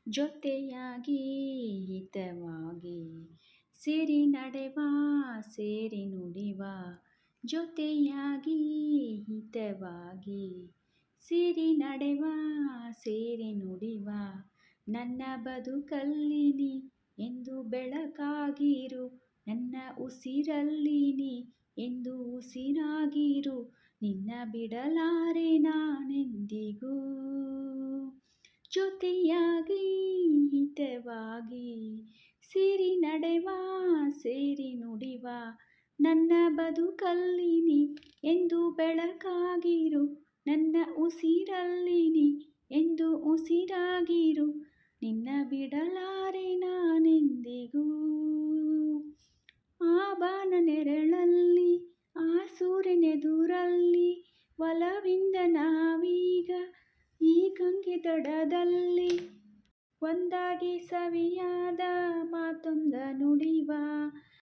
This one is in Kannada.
ಜೊತೆಯಾಗಿ ಹಿತವಾಗಿ ಸೇರಿ ನಡೆವ ಸೇರಿ ನುಡಿವ ಜೊತೆಯಾಗಿ ಹಿತವಾಗಿ ಸೇರಿ ನಡೆವ ಸೇರಿ ನುಡಿವ ನನ್ನ ಬದುಕಲ್ಲಿ ನೀ ಎಂದು ಬೆಳಕಾಗಿರು ನನ್ನ ಉಸಿರಲ್ಲಿ ನೀ ಎಂದು ಉಸಿರಾಗಿರು ನಿನ್ನ ಬಿಡಲಾರೆ ನಾನೆಂದಿಗೂ ಜೊತೆಯಾಗಿ ಹಿತವಾಗಿ ಸೇರಿ ನಡೆವ ಸೇರಿ ನುಡಿವ ನನ್ನ ಬದುಕಲ್ಲಿ ನೀ ಎಂದು ಬೆಳಕಾಗಿರು ನನ್ನ ಉಸಿರಲ್ಲಿ ನೀ ಎಂದು ಉಸಿರಾಗಿರು ನಿನ್ನ ಬಿಡಲಾರೆ ನಾನೆಂದಿಗೂ ಆ ಬಾನ ನೆರಳಲ್ಲಿ ಆ ಸೂರ್ಯನೆದುರಲ್ಲಿ ಒಲವಿಂದ ನಾವೀಗ ಈ ಗಂಗೆ ದಡದಲ್ಲಿ ಒಂದಾಗಿ ಸವಿಯಾದ ಮಾತೊಂದರಲ್ಲಿ